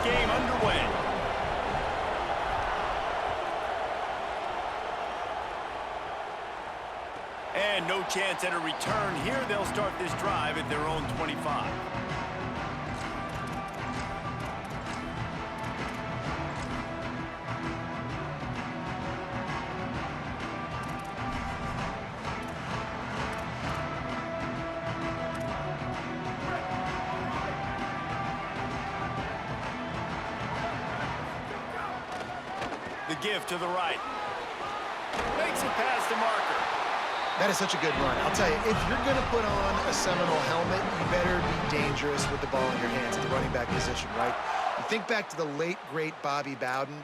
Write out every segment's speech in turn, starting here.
game underway. And no chance at a return here. They'll start this drive at their own 25. The give to the right. Makes it past the marker. That is such a good run. I'll tell you, if you're going to put on a Seminole helmet, you better be dangerous with the ball in your hands at the running back position, right? You think back to the late, great Bobby Bowden.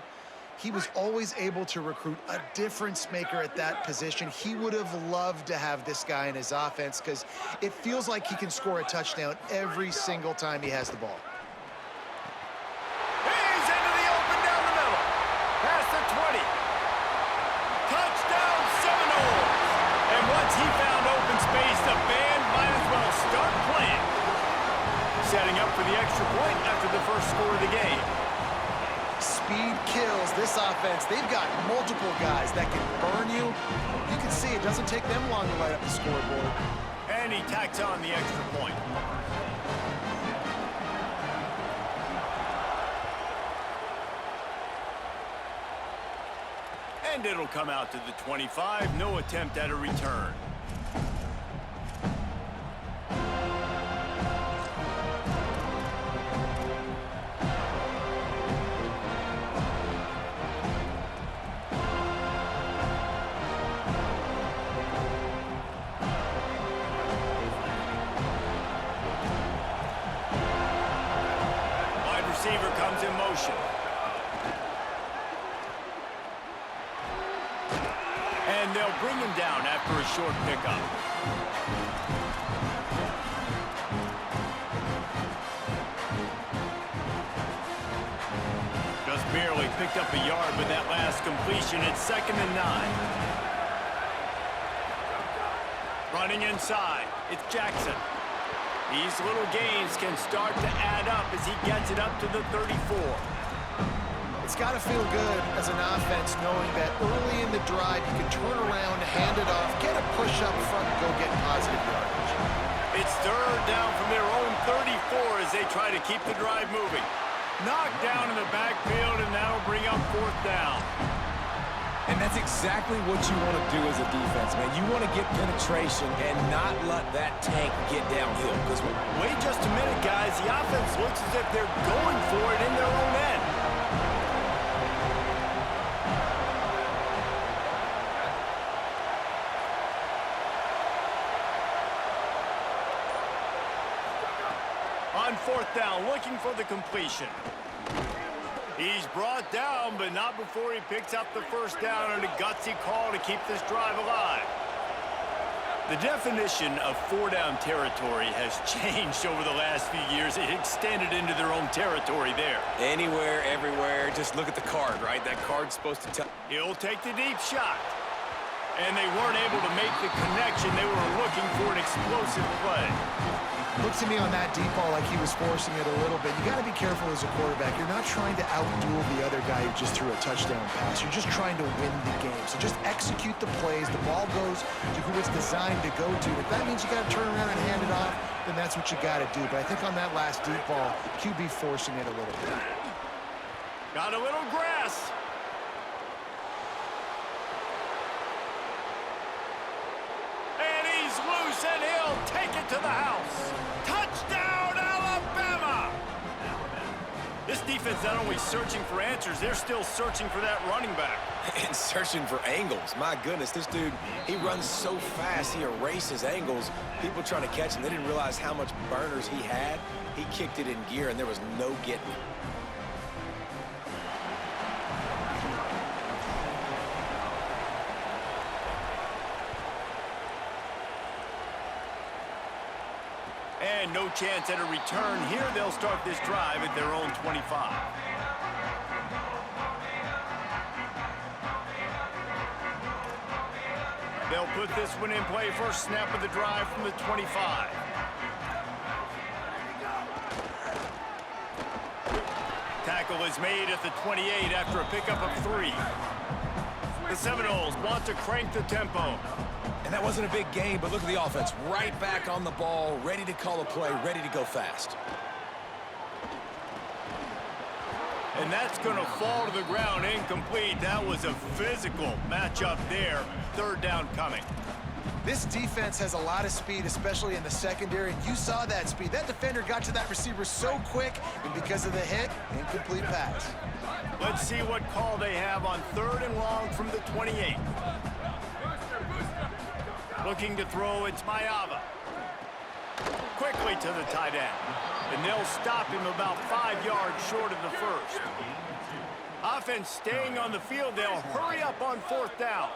He was always able to recruit a difference maker at that position. He would have loved to have this guy in his offense because it feels like he can score a touchdown every single time he has the ball. He's into the open down the middle. Past the 20. Touchdown Seminoles. And once he found open space, the band might as well start playing. Setting up for the extra point after the first score of the game. Speed kills this offense. They've got multiple guys that can burn you. You can see it doesn't take them long to light up the scoreboard. And he tacks on the extra point. And it'll come out to the 25. No attempt at a return. Wide receiver comes in motion. And they'll bring him down after a short pickup. Just barely picked up a yard with that last completion. It's 2nd and 9. Running inside, it's Jackson. These little gains can start to add up as he gets it up to the 34. It's got to feel good as an offense knowing that early in the drive you can turn around, hand it off, get a push up front, and go get positive yardage. It's 3rd down from their own 34 as they try to keep the drive moving. Knocked down in the backfield, and that'll bring up 4th down. And that's exactly what you want to do as a defense, man. You want to get penetration and not let that tank get downhill. Because wait just a minute, guys. The offense looks as if they're going for it in their own end. On 4th down, looking for the completion. He's brought down, but not before he picks up the 1st down and a gutsy call to keep this drive alive. The definition of 4-down territory has changed over the last few years. It extended into their own territory there. anywhere, everywhere, just look at the card, right? That card's supposed to tell. He'll take the deep shot. And they weren't able to make the connection. They were looking for an explosive play. Looks to me on that deep ball like he was forcing it a little bit. You got to be careful as a quarterback. You're not trying to outduel the other guy who just threw a touchdown pass. You're just trying to win the game. So just execute the plays. The ball goes to who it's designed to go to. If that means you got to turn around and hand it off, then that's what you got to do. But I think on that last deep ball, QB forcing it a little bit. Got a little grass. And he's loose, and he'll take it to the house. Touchdown, Alabama! This defense not only searching for answers, they're still searching for that running back. And searching for angles. My goodness, this dude, he runs so fast, he erases angles. People trying to catch him, they didn't realize how much burners he had. He kicked it in gear, and there was no getting him. And no chance at a return here. They'll start this drive at their own 25. They'll put this one in play. First snap of the drive from the 25. tackle is made at the 28 after a pickup of 3. The Seminoles want to crank the tempo. And that wasn't a big gain, but look at the offense. Right back on the ball, ready to call a play, ready to go fast. And that's going to fall to the ground incomplete. That was a physical matchup there. Third down coming. This defense has a lot of speed, especially in the secondary, and you saw that speed. That defender got to that receiver so quick, and because of the hit, incomplete pass. Let's see what call they have on 3rd and long from the 28. Looking to throw, it's Mayava. Quickly to the tight end. And they'll stop him about 5 yards short of the first. Offense staying on the field. They'll hurry up on 4th down.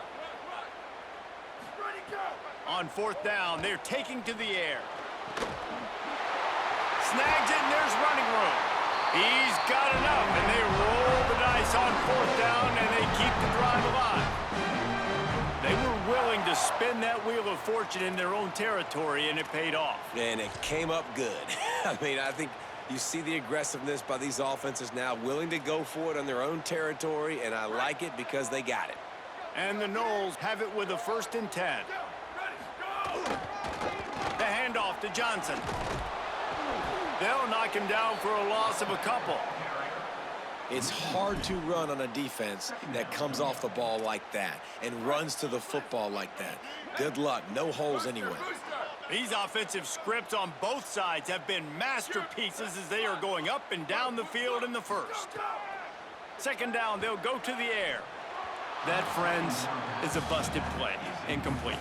On 4th down, they're taking to the air. Snags it, and there's running room. He's got enough, and they roll the dice on 4th down, and they keep the drive alive. They were willing to spin that wheel of fortune in their own territory, and it paid off. And it came up good. I mean, I think you see the aggressiveness by these offenses now, willing to go for it on their own territory, and I like it because they got it. And the Noles have it with a 1st and 10. The handoff to Johnson. They'll knock him down for a loss of a couple. It's hard to run on a defense that comes off the ball like that and runs to the football like that. Good luck. No holes anywhere. These offensive scripts on both sides have been masterpieces as they are going up and down the field in the first. 2nd down, they'll go to the air. That, friends, is a busted play. Incomplete.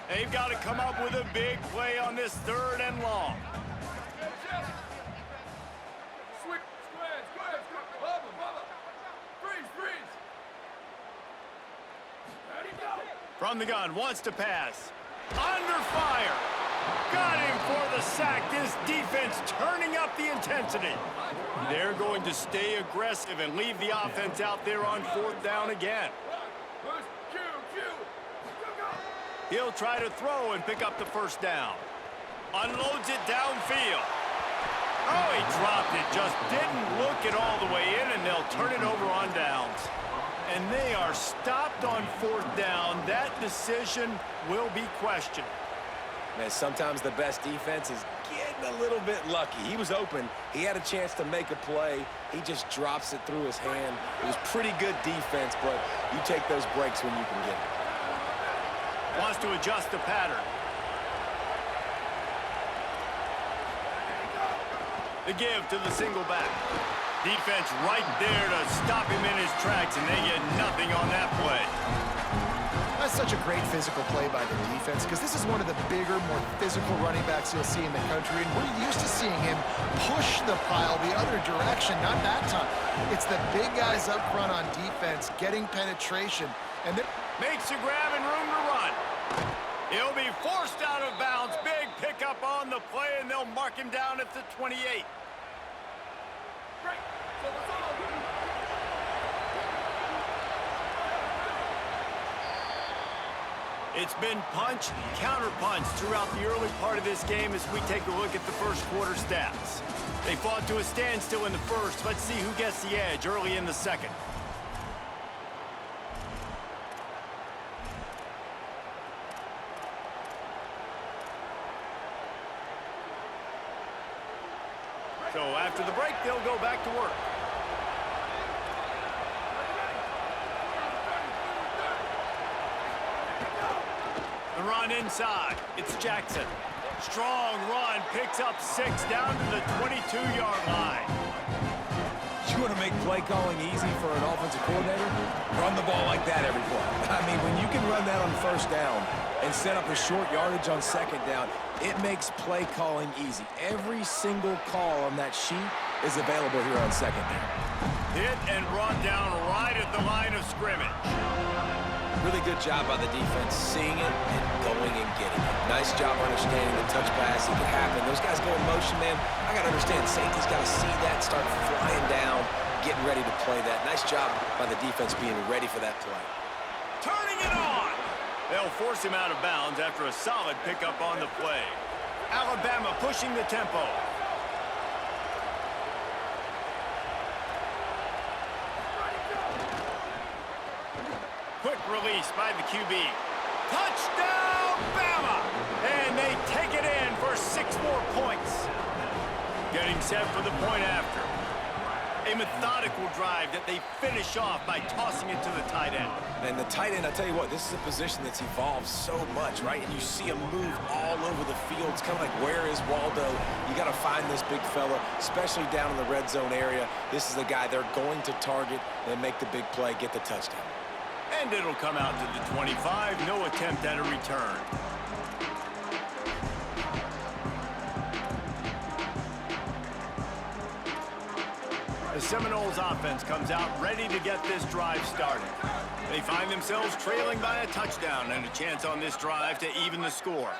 They've got to come up with a big play on this 3rd and long. From the gun, wants to pass. Under fire. Got him for the sack. This defense turning up the intensity. They're going to stay aggressive and leave the offense out there on 4th down again. He'll try to throw and pick up the 1st down. Unloads it downfield. Oh, he dropped it. Just didn't look it all the way in, and they'll turn it over on downs. And they are stopped on 4th down. That decision will be questioned. Man, sometimes the best defense is getting a little bit lucky. He was open. He had a chance to make a play. He just drops it through his hand. It was pretty good defense, but you take those breaks when you can get it. Wants to adjust the pattern. The give to the single back. Defense right there to stop him in his tracks, and they get nothing on that play. That's such a great physical play by the defense because this is one of the bigger, more physical running backs you'll see in the country, and we're used to seeing him push the pile the other direction. Not that time. It's the big guys up front on defense getting penetration, and then makes a grab and room to run. He'll be forced out of bounds. Big pickup on the play, and they'll mark him down at the 28. It's been punch, counter-punch throughout the early part of this game as we take a look at the first quarter stats. They fought to a standstill in the first. Let's see who gets the edge early in the second. So after the break, they'll go back to work. The run inside. It's Jackson. Strong run. Picks up 6 down to the 22-yard line. You want to make play calling easy for an offensive coordinator? Run the ball like that every play. I mean, when you can run that on 1st down and set up a short yardage on 2nd down, it makes play calling easy. Every single call on that sheet is available here on 2nd down. Hit and brought down right at the line of scrimmage. Really good job by the defense, seeing it and going and getting it. Nice job understanding the touch pass. It could happen. Those guys go in motion, man. I got to understand, safety's got to see that, start flying down, getting ready to play that. Nice job by the defense being ready for that play. Turning it on. They'll force him out of bounds after a solid pickup on the play. Alabama pushing the tempo. Quick release by the QB. Touchdown, Bama! And they take it in for 6 more points. Getting set for the point after. A methodical drive that they finish off by tossing it to the tight end. And the tight end, I tell you what, this is a position that's evolved so much, right? And you see him move all over the field. It's kind of like, where is Waldo? You got to find this big fella, especially down in the red zone area. This is the guy they're going to target and make the big play, get the touchdown. And it'll come out to the 25. No attempt at a return. The Seminoles offense comes out ready to get this drive started. They find themselves trailing by a touchdown and a chance on this drive to even the score.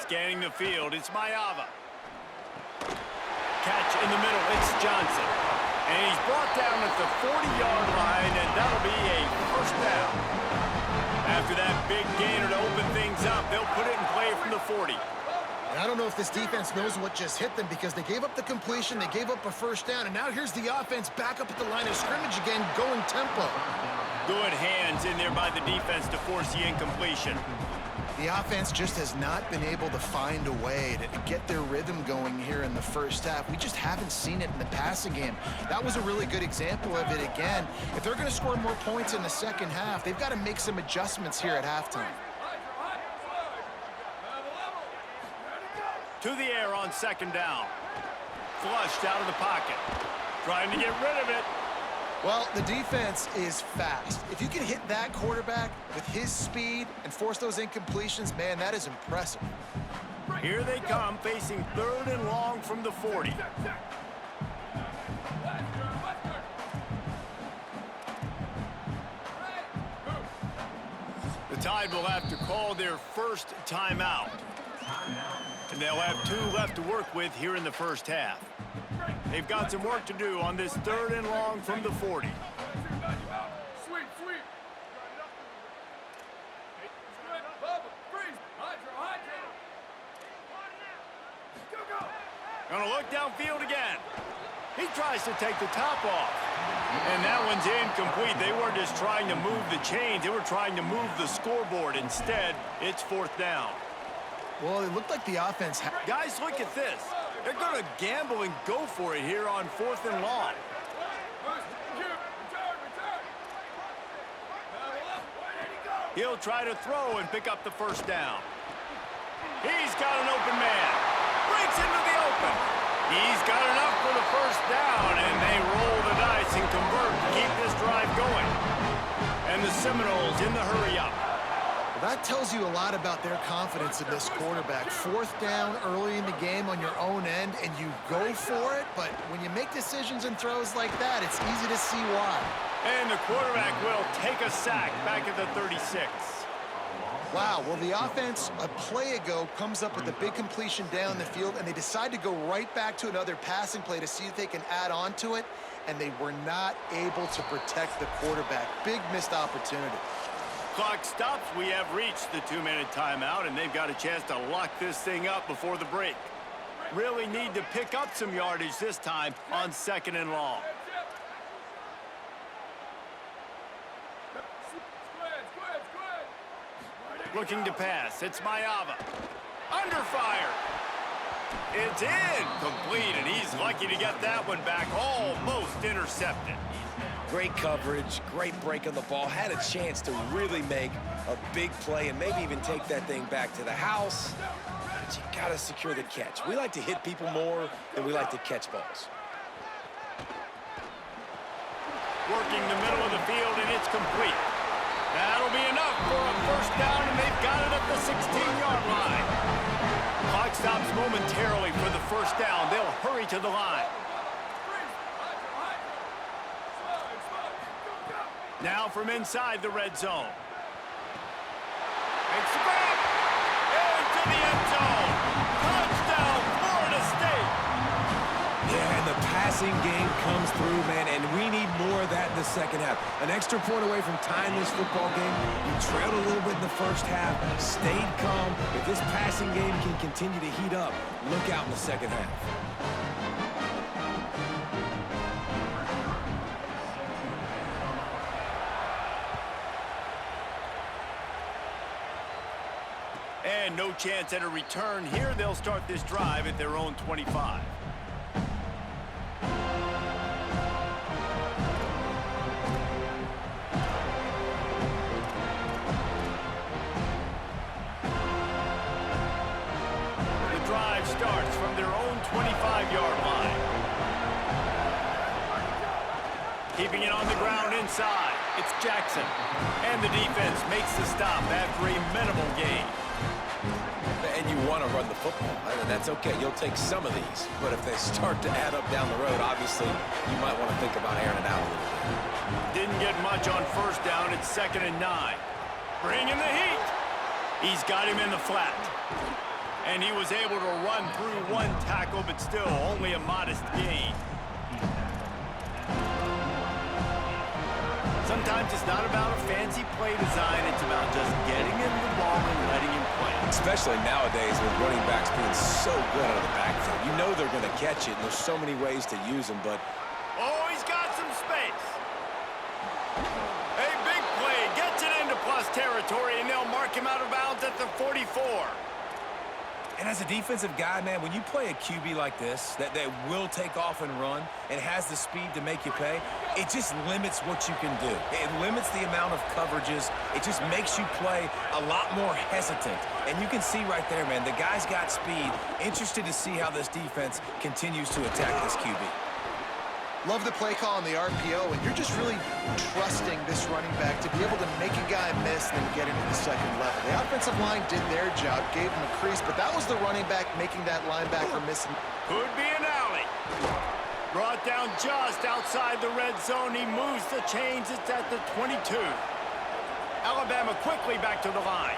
Scanning the field, it's Mayava. Catch in the middle, it's Johnson. And he's brought down at the 40-yard line, and that'll be a first down. After that big gainer to open things up, they'll put it in play from the 40. And I don't know if this defense knows what just hit them because they gave up the completion, they gave up a first down, and now here's the offense back up at the line of scrimmage again, going tempo. Good hands in there by the defense to force the incompletion. The offense just has not been able to find a way to get their rhythm going here in the first half. We just haven't seen it in the passing game. That was a really good example of it again. If they're going to score more points in the second half, they've got to make some adjustments here at halftime. To the air on second down. Flushed out of the pocket. Trying to get rid of it. Well, the defense is fast. If you can hit that quarterback with his speed and force those incompletions, man, that is impressive. Here they come, facing 3rd and long from the 40. The Tide will have to call their first timeout. And they'll have 2 left to work with here in the first half. They've got some work to do on this 3rd and long from the 40. Gonna look downfield again. He tries to take the top off. And that one's incomplete. They weren't just trying to move the chains. They were trying to move the scoreboard. Instead, it's 4th down. Well, it looked like the offense... Guys, look at this. They're going to gamble and go for it here on 4th and long. He'll try to throw and pick up the first down. He's got an open man. Breaks into the open. He's got enough for the first down, and they roll the dice and convert to keep this drive going. And the Seminoles in the hurry-up. Well, that tells you a lot about their confidence in this quarterback. 4th down early in the game on your own end, and you go for it, but when you make decisions and throws like that, it's easy to see why. And the quarterback will take a sack back at the 36. Wow, well, the offense a play ago comes up with a big completion down the field, and they decide to go right back to another passing play to see if they can add on to it, and they were not able to protect the quarterback. Big missed opportunity. Clock stops. We have reached the 2-minute timeout, and they've got a chance to lock this thing up before the break. Really need to pick up some yardage this time on 2nd and long. Looking to pass. It's Mayava. Under fire. It's incomplete, and he's lucky to get that one back. Almost intercepted. Great coverage, great break on the ball. Had a chance to really make a big play and maybe even take that thing back to the house. But you got to secure the catch. We like to hit people more than we like to catch balls. Working the middle of the field, and it's complete. That'll be enough for a first down, and they've got it at the 16-yard line. Clock stops momentarily for the first down. They'll hurry to the line. Now from inside the red zone. And Soph into the end zone. Touchdown, Florida State. Yeah, and the pass passing game comes through, man, and we need more of that in the second half. An extra point away from tying this football game. You trailed a little bit in the first half, stayed calm. If this passing game can continue to heat up, look out in the second half. And no chance at a return here. They'll start this drive at their own 25. The drive starts from their own 25-yard line. Keeping it on the ground inside. It's Jackson. And the defense makes the stop after a minimal gain. And you want to run the football, and that's okay. You'll take some of these. But if they start to add up down the road, obviously, you might want to think about airing it out a little bit. Didn't get much on first down. It's 2nd and 9. Bringing the heat. He's got him in the flat. And he was able to run through one tackle, but still only a modest gain. Sometimes it's not about a fancy play design. It's about just getting him the ball and letting him play. Especially nowadays with running backs being so good out of the backfield. You know they're going to catch it, and there's so many ways to use them, but... Oh, he's got some space. A big play. Gets it into plus territory, and they'll mark him out of bounds at the 44. And as a defensive guy, man, when you play a QB like this, that will take off and run and has the speed to make you pay, it just limits what you can do. It limits the amount of coverages. It just makes you play a lot more hesitant. And you can see right there, man, the guy's got speed. Interested to see how this defense continues to attack this QB. Love the play call on the RPO, and you're just really trusting this running back to be able to make a guy miss and then get into the second level. The offensive line did their job, gave him a crease, but that was the running back making that linebacker miss. Could be an alley. Brought down just outside the red zone. He moves the chains. It's at the 22. Alabama quickly back to the line.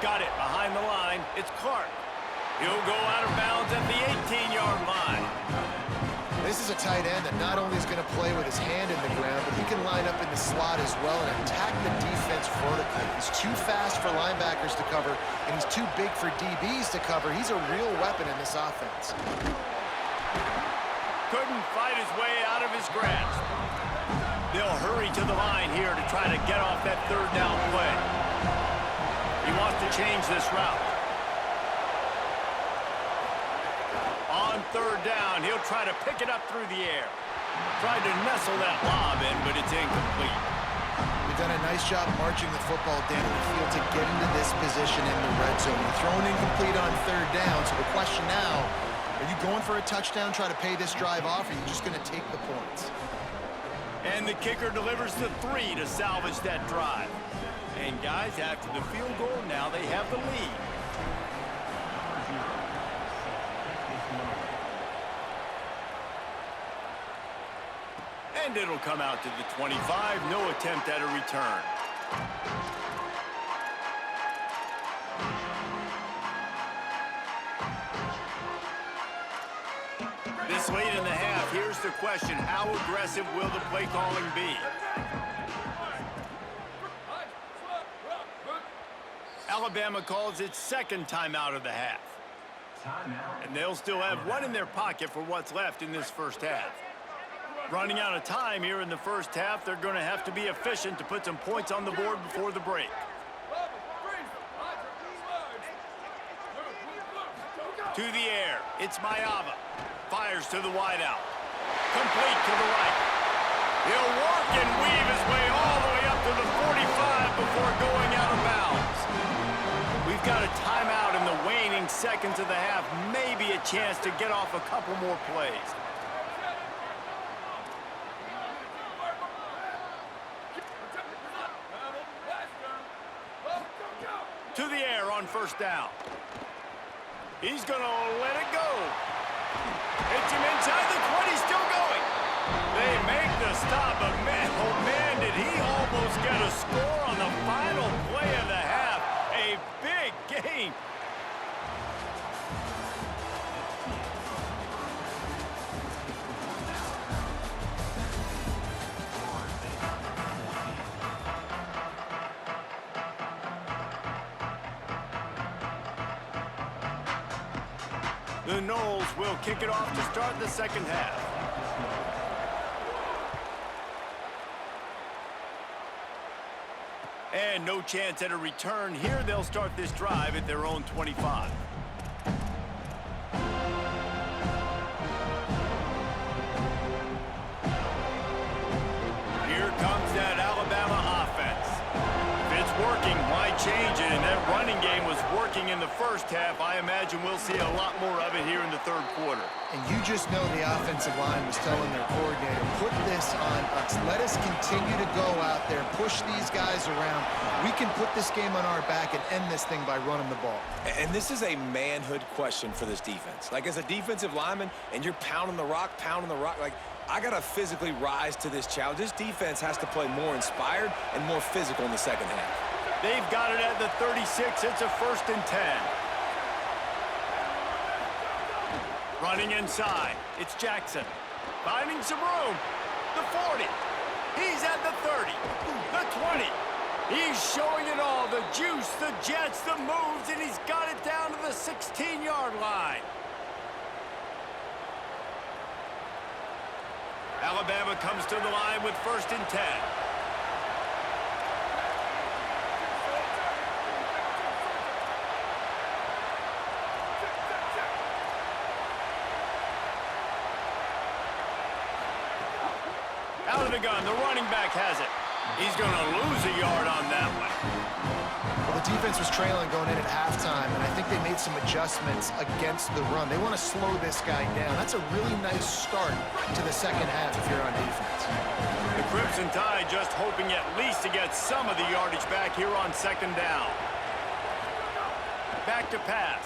Got it behind the line. It's Clark. He'll go out of bounds at the 18-yard line. This is a tight end that not only is going to play with his hand in the ground, but he can line up in the slot as well and attack the defense vertically. He's too fast for linebackers to cover, and he's too big for DBs to cover. He's a real weapon in this offense. Couldn't fight his way out of his grasp. They'll hurry to the line here to try to get off that third down play. He wants to change this route. On third down, he'll try to pick it up through the air. Tried to nestle that lob in, but it's incomplete. We've done a nice job marching the football down the field to get into this position in the red zone. You're throwing incomplete on third down, so the question now, are you going for a touchdown, try to pay this drive off, or are you just going to take the points? And the kicker delivers the 3 to salvage that drive. And guys, after the field goal, now they have the lead. And it'll come out to the 25. No attempt at a return. This late in the half, here's the question. How aggressive will the play calling be? Alabama calls its second timeout of the half. And they'll still have one in their pocket for what's left in this first half. Running out of time here in the first half, they're going to have to be efficient to put some points on the board before the break. To the air, it's Mayava. Fires to the wideout. Complete to the right. He'll work and weave his way all the way up to the 45 before going out of bounds. We've got a timeout in the waning seconds of the half. Maybe a chance to get off a couple more plays. To the air on first down. He's going to let it go. Hits him inside the 20, still going. They make the stop, but man, oh man, did he almost get a score on the final play of the half. A big gain. The Knowles will kick it off to start the second half. And no chance at a return here. They'll start this drive at their own 25. Here comes that Alabama offense. If it's working, why change it? And that running game was working in the first half. I imagine we'll see a lot more of it here in the third quarter. And you just know the offensive line was telling their coordinator, put this on us. Let us continue to go out there, push these guys around. We can put this game on our back and end this thing by running the ball. And this is a manhood question for this defense. Like, as a defensive lineman, and you're pounding the rock, like, I got to physically rise to this challenge. This defense has to play more inspired and more physical in the second half. They've got it at the 36. It's a 1st and 10. Running inside. It's Jackson. Finding some room. The 40. He's at the 30. The 20. He's showing it all. The juice, the jets, the moves, and he's got it down to the 16-yard line. Alabama comes to the line with 1st and 10. Out of the gun, the running back has it. He's going to lose a yard on that one. Well, the defense was trailing going in at halftime, and I think they made some adjustments against the run. They want to slow this guy down. That's a really nice start to the second half if you're on defense. The Crimson Tide just hoping at least to get some of the yardage back here on 2nd down. Back to pass.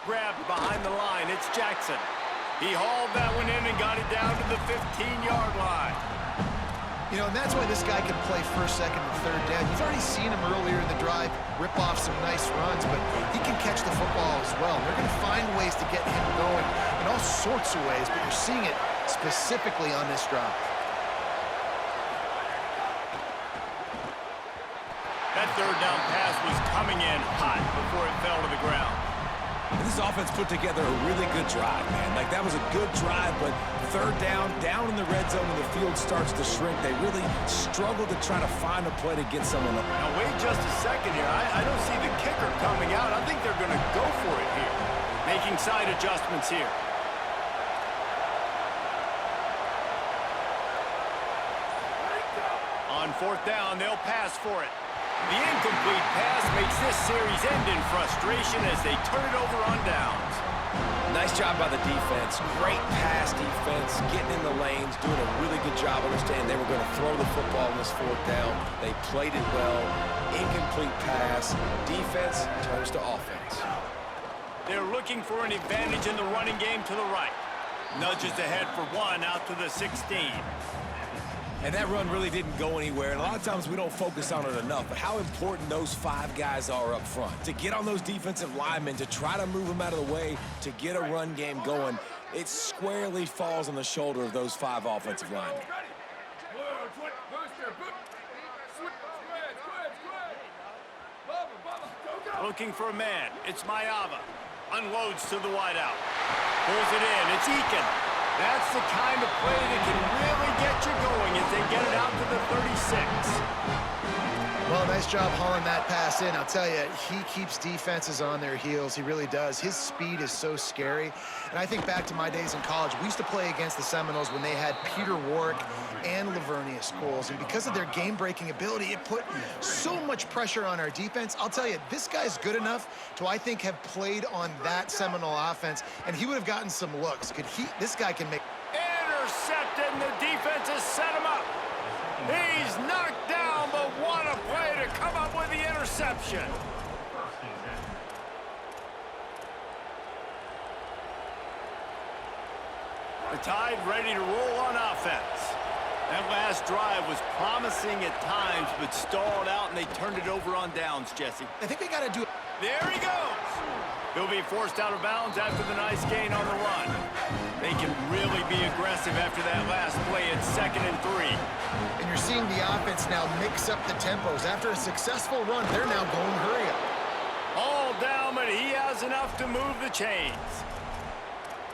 Grabbed behind the line. It's Jackson. He hauled that one in and got it down to the 15-yard line. You know, and that's why this guy can play 1st, 2nd, and 3rd down. You've already seen him earlier in the drive rip off some nice runs, but he can catch the football as well. They're going to find ways to get him going in all sorts of ways, but you're seeing it specifically on this drive. That 3rd down pass was coming in hot before it fell to the ground. And this offense put together a really good drive, man. Like, that was a good drive, but 3rd down in the red zone, and the field starts to shrink. They really struggle to try to find a play to get someone up. Now, wait just a second here. I don't see the kicker coming out. I think they're going to go for it here. Making side adjustments here. On 4th down, they'll pass for it. The incomplete pass makes this series end in frustration as they turn it over on downs. Nice job by the defense. Great pass defense, getting in the lanes, doing a really good job understanding they were going to throw the football in this 4th down. They played it well. Incomplete pass. Defense turns to offense. They're looking for an advantage in the running game to the right. Nudges ahead for 1 out to the 16. And that run really didn't go anywhere. And a lot of times we don't focus on it enough. But how important those 5 guys are up front. To get on those defensive linemen, to try to move them out of the way, to get a run game going, it squarely falls on the shoulder of those 5 offensive linemen. Looking for a man. It's Mayava. Unloads to the wideout. Pulls it in. It's Eakin. That's the kind of play that can really get you going as they get it out to the 36. Well, nice job hauling that pass in. I'll tell you, he keeps defenses on their heels. He really does. His speed is so scary. And I think back to my days in college. We used to play against the Seminoles when they had Peter Warwick and Lavernius Scholes. And because of their game-breaking ability, it put so much pressure on our defense. I'll tell you, this guy's good enough to, I think, have played on that Seminole offense, and he would have gotten some looks. This guy can make... Intercepted, and the defense has set him up. He's knocked down, but what a play to come up with the interception. The Tide ready to roll on offense. That last drive was promising at times, but stalled out, and they turned it over on downs, Jesse. I think we got to do it. There he goes. He'll be forced out of bounds after the nice gain on the run. They can really be aggressive after that last play at 2nd and 3. And you're seeing the offense now mix up the tempos. After a successful run, they're now going hurry up. All down, but he has does enough to move the chains.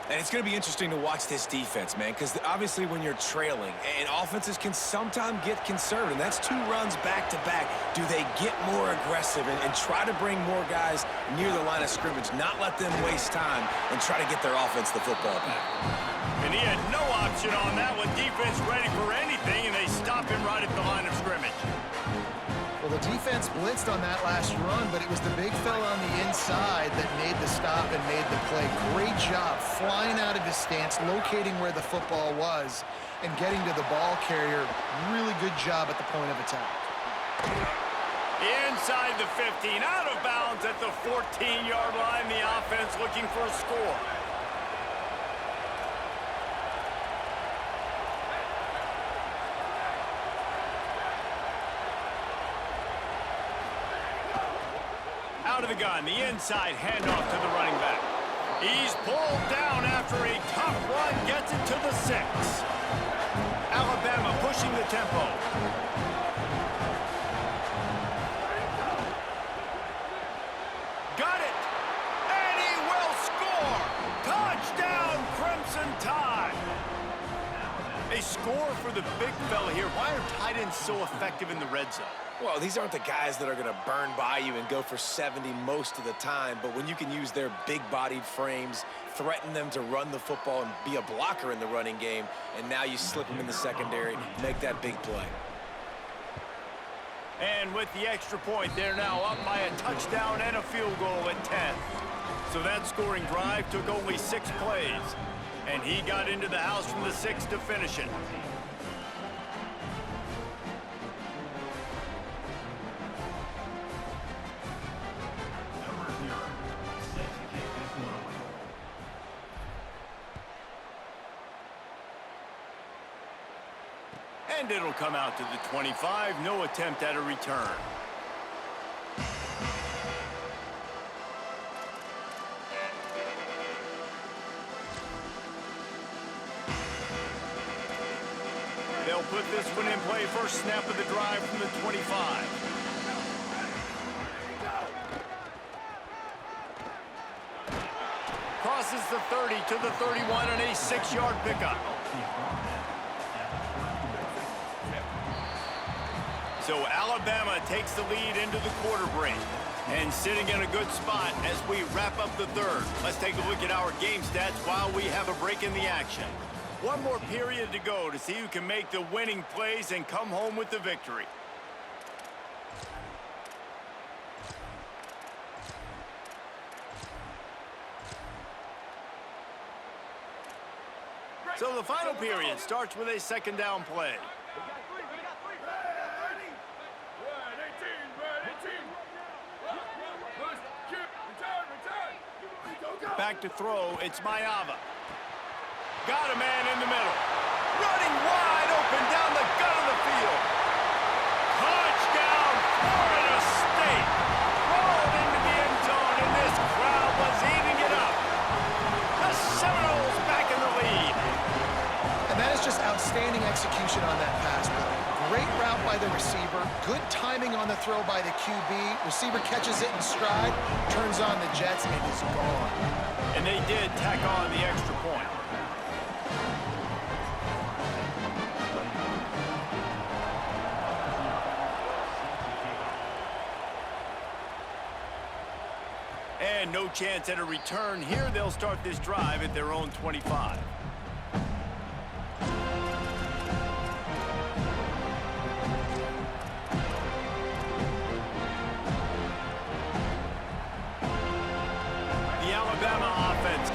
And it's going to be interesting to watch this defense, man, because obviously when you're trailing, and offenses can sometimes get conservative, and that's 2 runs back-to-back. Do they get more aggressive and try to bring more guys near the line of scrimmage, not let them waste time, and try to get their offense the football back? And he had no option on that one. Defense ready for anything, and they stop him right at the line of scrimmage. Well, the defense blitzed on that last run, but it was the big fella on the inside that made the stop and made the play. Great job flying out of his stance, locating where the football was, and getting to the ball carrier. Really good job at the point of attack. Inside the 15, out of bounds at the 14-yard line. The offense looking for a score. Out of the gun, the inside handoff to the running back. He's pulled down after a tough run, gets it to the 6. Alabama pushing the tempo. Got it, and he will score. Touchdown, Crimson Tide. A score for the big fella here. Why are tight ends so effective in the red zone? Well, these aren't the guys that are going to burn by you and go for 70 most of the time, but when you can use their big-bodied frames, threaten them to run the football and be a blocker in the running game, and now you slip them in the secondary, make that big play. And with the extra point, they're now up by a touchdown and a field goal at 10. So that scoring drive took only 6 plays, and he got into the house from the 6 to finish it. And it'll come out to the 25. No attempt at a return. They'll put this one in play. First snap of the drive from the 25. Crosses the 30 to the 31 on a 6-yard pickup. So Alabama takes the lead into the quarter break and sitting in a good spot as we wrap up the third. Let's take a look at our game stats while we have a break in the action. One more period to go to see who can make the winning plays and come home with the victory. So the final period starts with a second down play. Back to throw, it's Mayava. Got a man in the middle. Running wide open down the gut of the field. Touchdown, Florida State. Rolled into the end zone, and this crowd was eating it up. The Seminoles back in the lead. And that is just outstanding execution on that pass play. Great route by the receiver. Good timing on the throw by the QB. Receiver catches it in stride, turns on the jets, and is gone. And they did tack on the extra point. And no chance at a return here. They'll start this drive at their own 25.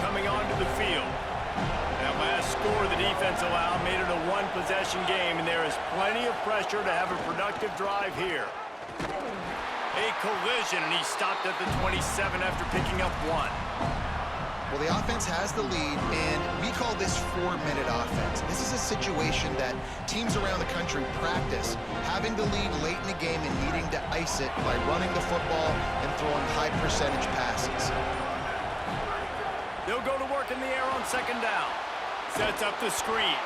Coming onto the field. That last score the defense allowed made it a one-possession game, and there is plenty of pressure to have a productive drive here. A collision, and he stopped at the 27 after picking up 1. Well, the offense has the lead, and we call this 4-minute offense. This is a situation that teams around the country practice, having the lead late in the game and needing to ice it by running the football and throwing high-percentage passes. They'll go to work in the air on second down. Sets up the screen.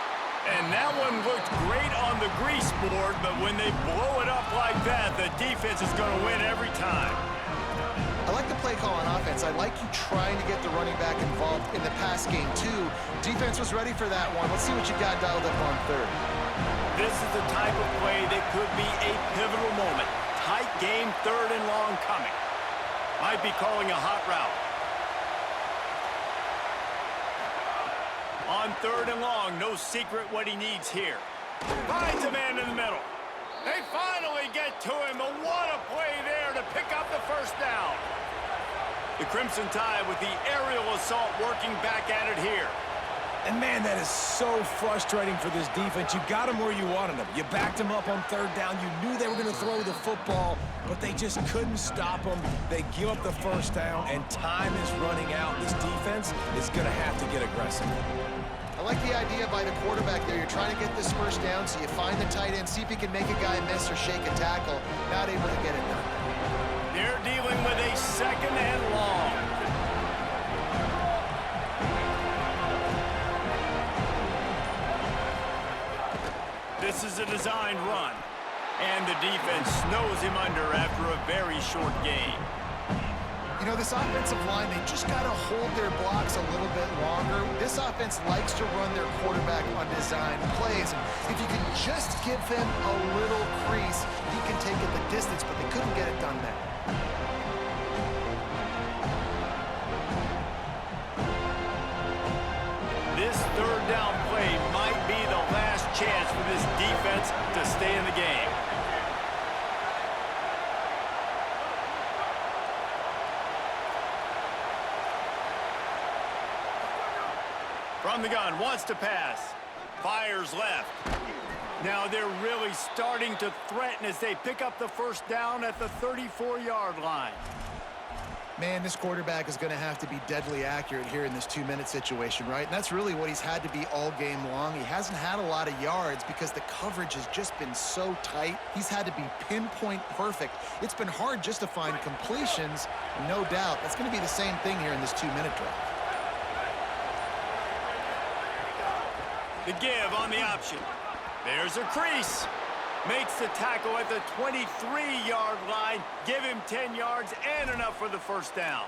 And that one looked great on the grease board, but when they blow it up like that, the defense is going to win every time. I like the play call on offense. I like you trying to get the running back involved in the pass game, too. Defense was ready for that one. Let's see what you got dialed up on third. This is the type of play that could be a pivotal moment. Tight game, third and long coming. Might be calling a hot route. On third and long, no secret what he needs here. Finds a man in the middle. They finally get to him, but what a play there to pick up the first down. The Crimson Tide with the aerial assault working back at it here. And, man, that is so frustrating for this defense. You got them where you wanted them. You backed them up on third down. You knew they were going to throw the football, but they just couldn't stop them. They give up the first down, and time is running out. This defense is going to have to get aggressive. I like the idea by the quarterback there. You're trying to get this first down, so you find the tight end, see if he can make a guy miss or shake a tackle. Not able to get it done. They're dealing with a second and long. This is a designed run, and the defense snows him under after a very short game. You know, this offensive line, they just got to hold their blocks a little bit longer. This offense likes to run their quarterback on design plays. And if you can just give him a little crease, he can take it the distance, but they couldn't get it done there. This third down play might be the last chance for this defense to stay in the game. From the gun, wants to pass. Fires left. Now they're really starting to threaten as they pick up the first down at the 34-yard line. Man, this quarterback is going to have to be deadly accurate here in this 2-minute situation, right? And that's really what he's had to be all game long. He hasn't had a lot of yards because the coverage has just been so tight. He's had to be pinpoint perfect. It's been hard just to find completions, no doubt. That's going to be the same thing here in this 2-minute drive. The give on the option. There's a crease. Makes the tackle at the 23-yard line. Give him 10 yards and enough for the first down.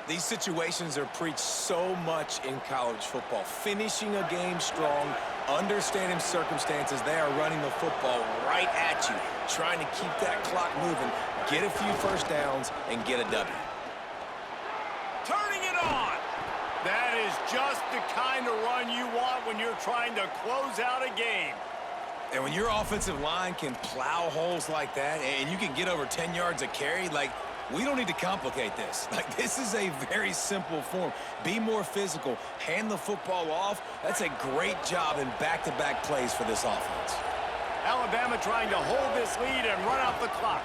These situations are preached so much in college football. Finishing a game strong, understanding circumstances. They are running the football right at you, trying to keep that clock moving, get a few first downs, and get a W. Turning it on. That is just the kind of run you want when you're trying to close out a game. And when your offensive line can plow holes like that and you can get over 10 yards a carry, like, we don't need to complicate this. Like, this is a very simple form. Be more physical. Hand the football off. That's a great job in back-to-back plays for this offense. Alabama trying to hold this lead and run out the clock.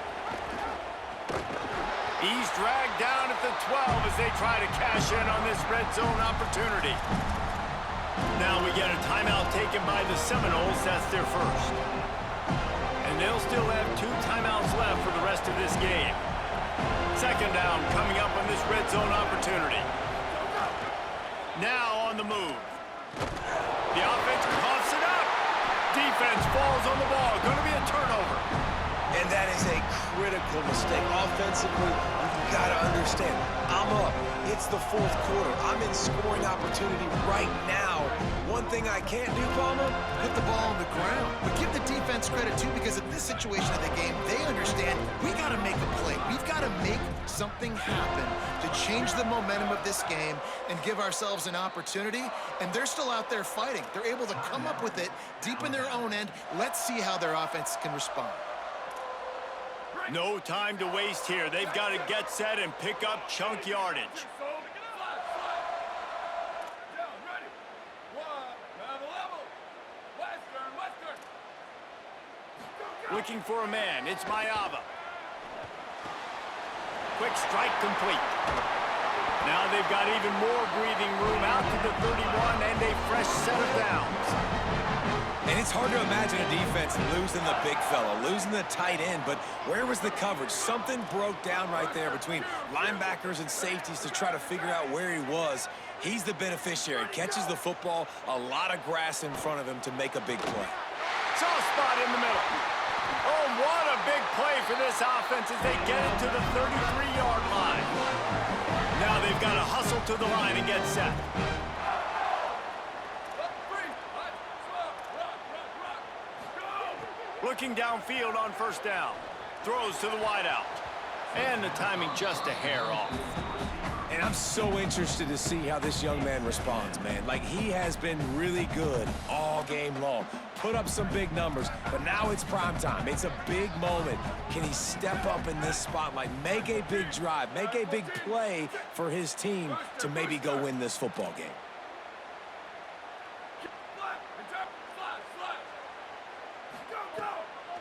He's dragged down at the 12 as they try to cash in on this red zone opportunity. Now we get a timeout taken by the Seminoles. That's their first. And they'll still have 2 timeouts left for the rest of this game. Second down coming up on this red zone opportunity. Now on the move. The offense coughs it up. Defense falls on the ball. Going to be a turnover. And that is a critical mistake. Offensively, you've got to understand, I'm up. It's the fourth quarter. I'm in scoring opportunity right now. One thing I can't do, Palmer, Put the ball on the ground. But give the defense credit, too, because in this situation of the game, they understand we got to make a play. We've got to make something happen to change the momentum of this game and give ourselves an opportunity. And they're still out there fighting. They're able to come up with it deep in their own end. Let's see how their offense can respond. No time to waste here. They've got to get set and pick up chunk yardage. Looking for a man. It's Mayava. Quick strike complete. Now they've got even more breathing room out to the 31 and a fresh set of downs. And it's hard to imagine a defense losing the big fella, losing the tight end, but where was the coverage? Something broke down right there between linebackers and safeties to try to figure out where he was. He's the beneficiary. Catches the football, a lot of grass in front of him to make a big play. Soft spot in the middle. Oh, what a big play for this offense as they get it to the 33-yard line. Now they've got to hustle to the line and get set. Looking downfield on first down. Throws to the wideout. And the timing just a hair off. And I'm so interested to see how this young man responds, man. Like, he has been really good all game long. Put up some big numbers, but now it's prime time. It's a big moment. Can he step up in this spotlight, make a big drive, make a big play for his team to maybe go win this football game?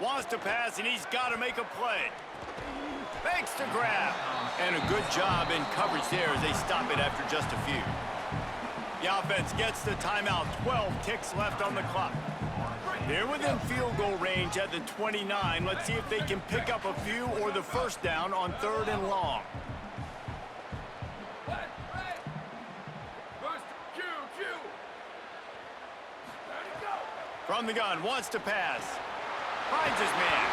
Wants to pass, and he's got to make a play. Makes the grab. And a good job in coverage there as they stop it after just a few. The offense gets the timeout. 12 ticks left on the clock. They're within field goal range at the 29. Let's see if they can pick up a few or the first down on 3rd and long. From the gun, wants to pass. Finds his man.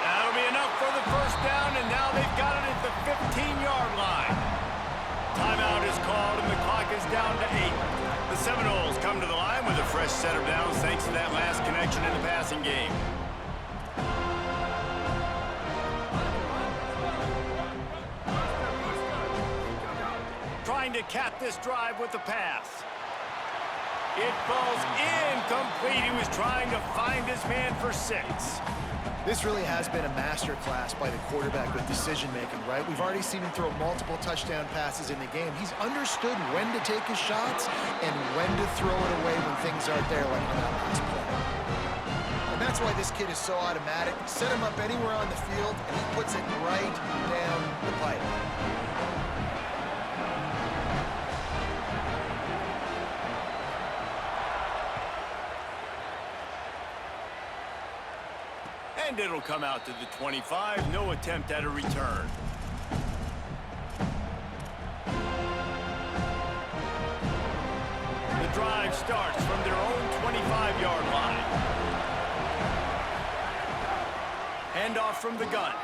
That'll be enough for the first down, and now they've got it at the 15-yard line. Timeout is called, and the clock is down to 8. The Seminoles come to the line with a fresh set of downs thanks to that last connection in the passing game. Trying to cap this drive with the pass. It falls incomplete. He was trying to find his man for 6. This really has been a master class by the quarterback with decision-making, right? We've already seen him throw multiple touchdown passes in the game. He's understood when to take his shots and when to throw it away when things aren't there, like on that last play. And that's why this kid is so automatic. Set him up anywhere on the field, and he puts it right down the pipe. And it'll come out to the 25. No attempt at a return. The drive starts from their own 25-yard line. Handoff from the gun.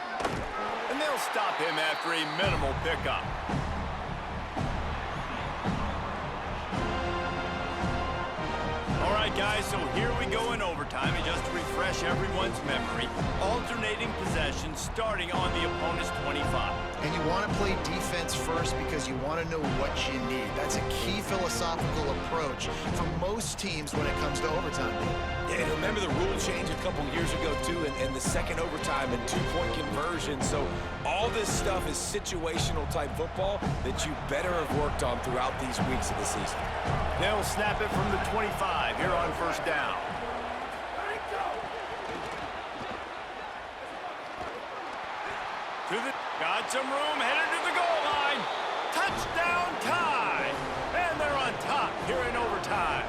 And they'll stop him after a minimal pickup. All right, guys, so here we go in overtime, and just to refresh everyone's memory, alternating possession starting on the opponent's 25. And you want to play defense first because you want to know what you need. That's a key philosophical approach for most teams when it comes to overtime. Yeah, and remember the rule change a couple years ago, too, and the second overtime and two-point conversion. So all this stuff is situational type football that you better have worked on throughout these weeks of the season. They'll snap it from the 25 here on first down. Got some room, headed to the goal line. Touchdown tie. And they're on top here in overtime.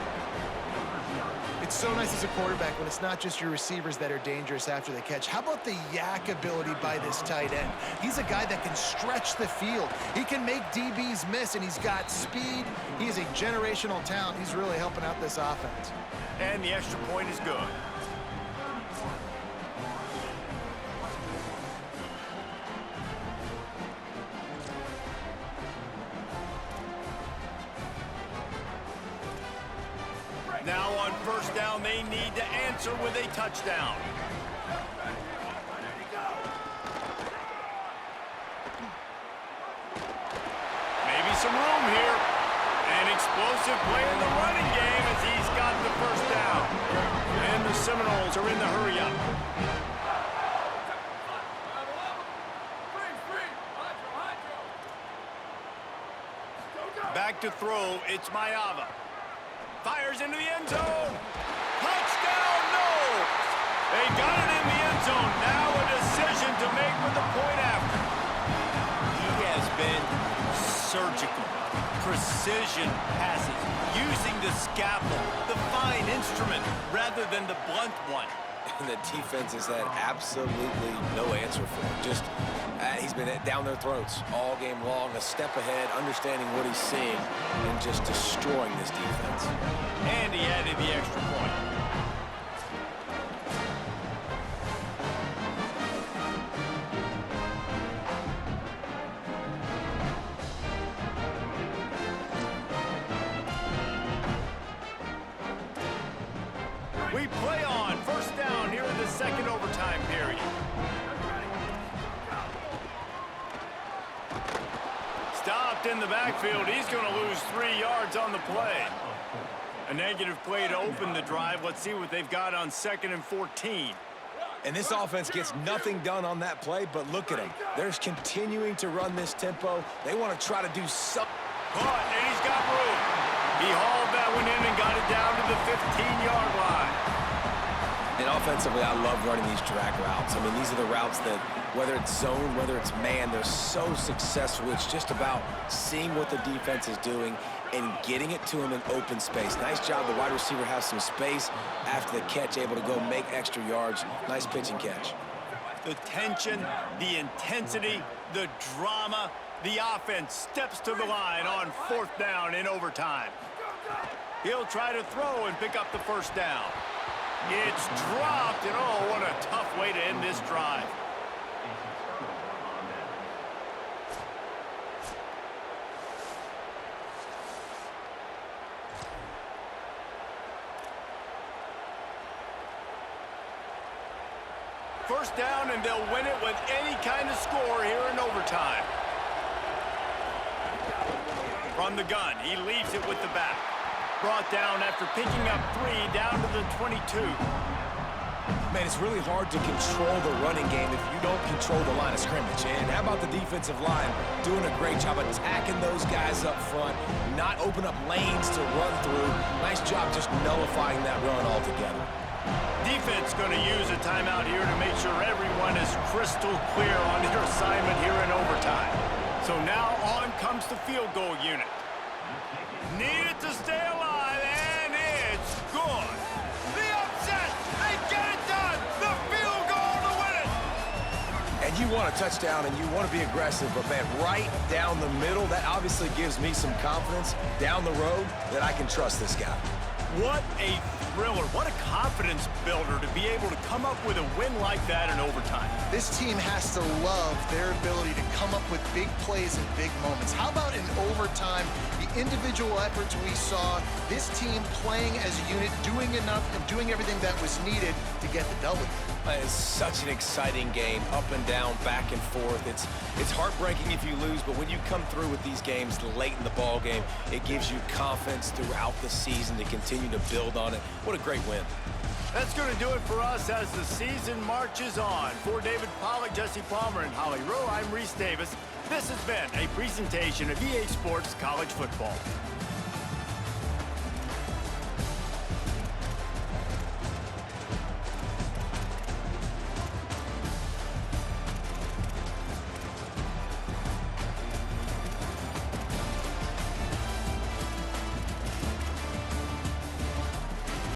It's so nice as a quarterback when it's not just your receivers that are dangerous after the catch. How about the yak ability by this tight end? He's a guy that can stretch the field. He can make DBs miss, and he's got speed. He is a generational talent. He's really helping out this offense. And the extra point is good. Now on first down, they need to answer with a touchdown. Maybe some room here. An explosive play in the running game as he's got the first down. And the Seminoles are in the hurry-up. Back to throw, it's Mayava. Fires into the end zone. Touchdown, no! They got it in the end zone. Now a decision to make with the point after. He has been surgical. Precision passes. Using the scalpel, the fine instrument, rather than the blunt one. And the defense has had absolutely no answer for him. Just, he's been down their throats all game long, a step ahead, understanding what he's seeing, and just destroying this defense. And he added the extra point. second overtime period. Stopped in the backfield. He's going to lose 3 yards on the play. A negative play to open the drive. Let's see what they've got on 2nd and 14. And this offense gets nothing done on that play, but look at them. They're continuing to run this tempo. They want to try to do something. Caught, and he's got room. He hauled that one in and got it down to the 15-yard line. And offensively, I love running these drag routes. I mean, these are the routes that, whether it's zone, whether it's man, they're so successful. It's just about seeing what the defense is doing and getting it to him in open space. Nice job. The wide receiver has some space after the catch, able to go make extra yards. Nice pitch and catch. The tension, the intensity, the drama, the offense steps to the line on 4th down in overtime. He'll try to throw and pick up the first down. It's dropped, and oh, what a tough way to end this drive. First down, and they'll win it with any kind of score here in overtime. From the gun, he leaves it with the back. Brought down after picking up 3 down to the 22. Man, it's really hard to control the running game if you don't control the line of scrimmage. And how about the defensive line doing a great job attacking those guys up front, not open up lanes to run through. Nice job just nullifying that run altogether. Defense going to use a timeout here to make sure everyone is crystal clear on their assignment here in overtime. So now on comes the field goal unit. Need it to stay alive, and it's good. The upset, they get it done. The field goal to win it. And you want a touchdown and you want to be aggressive, but man, right down the middle, that obviously gives me some confidence down the road that I can trust this guy. What a thriller. What a confidence builder to be able to come up with a win like that in overtime. This team has to love their ability to come up with big plays and big moments. How about in overtime, the individual efforts we saw, this team playing as a unit, doing enough and doing everything that was needed to get the W. It's such an exciting game, up and down, back and forth. It's heartbreaking if you lose, but when you come through with these games late in the ball game, it gives you confidence throughout the season to continue to build on it. What a great win. That's going to do it for us as the season marches on. For David Pollack, Jesse Palmer, and Holly Rowe, I'm Reese Davis. This has been a presentation of EA Sports College Football.